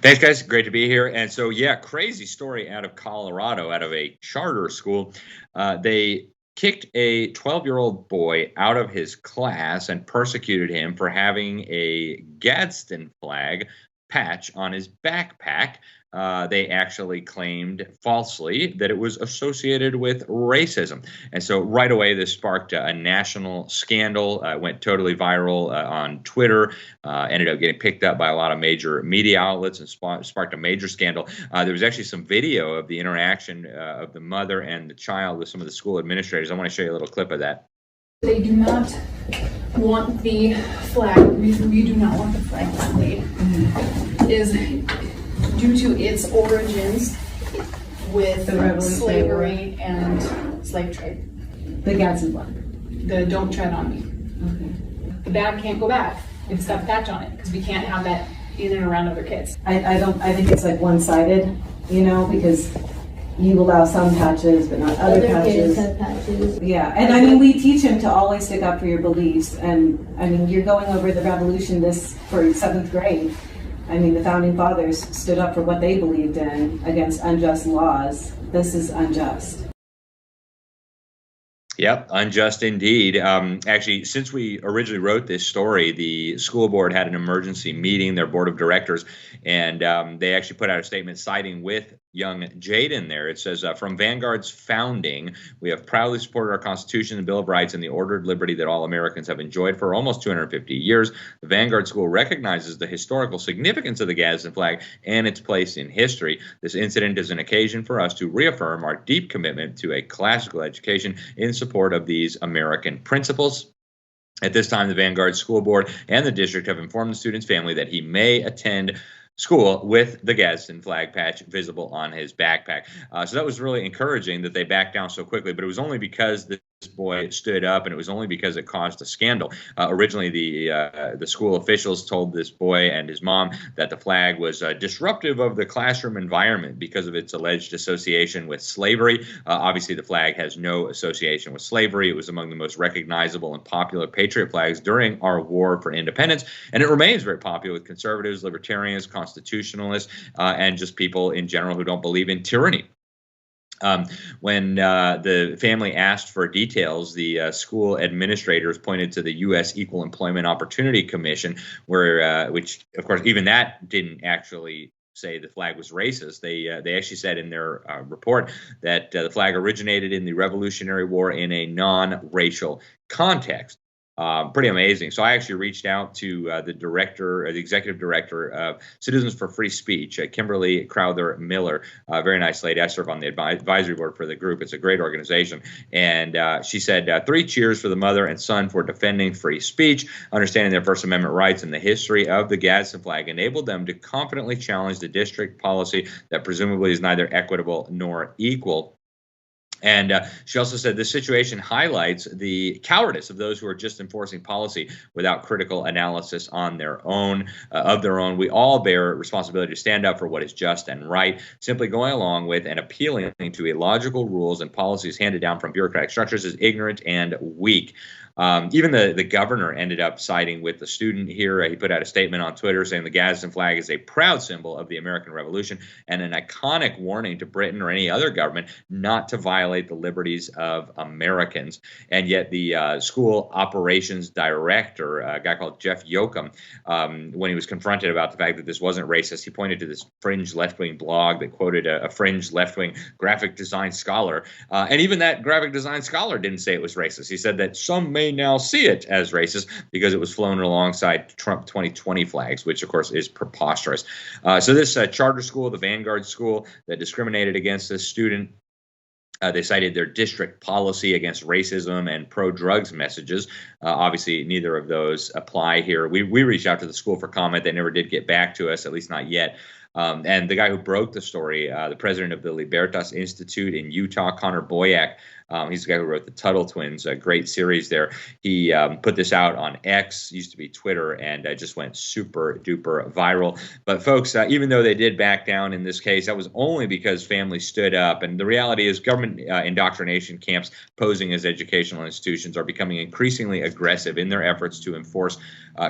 Thanks, guys. Great to be here. And so, yeah, crazy story out of Colorado, out of a charter school. They kicked a 12-year-old boy out of his class and persecuted him for having a Gadsden flag patch on his backpack. They actually claimed falsely that it was associated with racism. And so right away, this sparked a national scandal, went totally viral on Twitter, ended up getting picked up by a lot of major media outlets and sparked a major scandal. There was actually some video of the interaction of the mother and the child with some of the school administrators. I want to show you a little clip of that. They do not want the flag. The reason we do not want the flag displayed is due to its origins with slavery and slave trade. The Gadsden flag. The "Don't Tread on Me." Okay. The bag can't go back. It's got a patch on it because we can't have that in and around other kids. I think it's like one-sided, because you allow some patches but not other patches. Kids have patches. Yeah, and I mean we teach him to always stick up for your beliefs, and I mean you're going over the Revolution for 7th grade. I mean the founding fathers stood up for what they believed in against unjust laws. This is unjust. Yep, unjust indeed. Actually, since we originally wrote this story, the school board had an emergency meeting, their board of directors, and they actually put out a statement siding with young Jaden there. It says, from Vanguard's founding, we have proudly supported our Constitution, the Bill of Rights, and the ordered liberty that all Americans have enjoyed for almost 250 years. The Vanguard School recognizes the historical significance of the Gadsden flag and its place in history. This incident is an occasion for us to reaffirm our deep commitment to a classical education in support of these American principles. At this time, the Vanguard School Board and the district have informed the student's family that he may attend school with the Gadsden flag patch visible on his backpack. So that was really encouraging that they backed down so quickly, but it was only because this boy stood up, and it was only because it caused a scandal. Originally, the school officials told this boy and his mom that the flag was disruptive of the classroom environment because of its alleged association with slavery. Obviously, the flag has no association with slavery. It was among the most recognizable and popular patriot flags during our war for independence, and it remains very popular with conservatives, libertarians, constitutionalists, and just people in general who don't believe in tyranny. When the family asked for details, the school administrators pointed to the U.S. Equal Employment Opportunity Commission, which, of course, even that didn't actually say the flag was racist. They actually said in their report that the flag originated in the Revolutionary War in a non-racial context. Pretty amazing. So I actually reached out to the executive director of Citizens for Free Speech, Kimberly Crowther Miller, a very nice lady. I serve on the advisory board for the group. It's a great organization. And she said, 3 cheers for the mother and son for defending free speech, understanding their First Amendment rights, and the history of the Gadsden flag enabled them to confidently challenge the district policy that presumably is neither equitable nor equal. And she also said this situation highlights the cowardice of those who are just enforcing policy without critical analysis on their own, of their own. We all bear responsibility to stand up for what is just and right. Simply going along with and appealing to illogical rules and policies handed down from bureaucratic structures is ignorant and weak. Even the governor ended up siding with the student here. He put out a statement on Twitter saying the Gadsden flag is a proud symbol of the American Revolution and an iconic warning to Britain or any other government not to violate the liberties of Americans. And yet the school operations director, a guy called Jeff Yoakum, when he was confronted about the fact that this wasn't racist, he pointed to this fringe left-wing blog that quoted a fringe left-wing graphic design scholar. And even that graphic design scholar didn't say it was racist. He said that some may now see it as racist because it was flown alongside Trump 2020 flags, which of course is preposterous. So this charter school, the Vanguard School, that discriminated against this student, they cited their district policy against racism and pro-drugs messages. Obviously, neither of those apply here. We reached out to the school for comment. They never did get back to us, at least not yet. And the guy who broke the story, the president of the Libertas Institute in Utah, Connor Boyack, he's the guy who wrote the Tuttle Twins, a great series there. He put this out on X, used to be Twitter, and just went super duper viral. But folks, even though they did back down in this case, that was only because families stood up. And the reality is government indoctrination camps posing as educational institutions are becoming increasingly aggressive in their efforts to enforce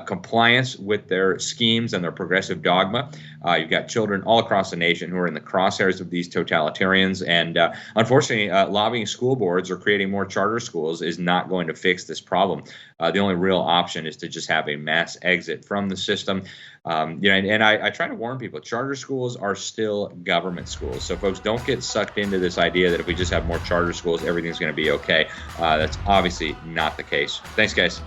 compliance with their schemes and their progressive dogma. You've got children all across the nation who are in the crosshairs of these totalitarians. And unfortunately, lobbying school boards or creating more charter schools is not going to fix this problem. The only real option is to just have a mass exit from the system. I try to warn people, charter schools are still government schools. So folks, don't get sucked into this idea that if we just have more charter schools, everything's going to be okay. That's obviously not the case. Thanks, guys.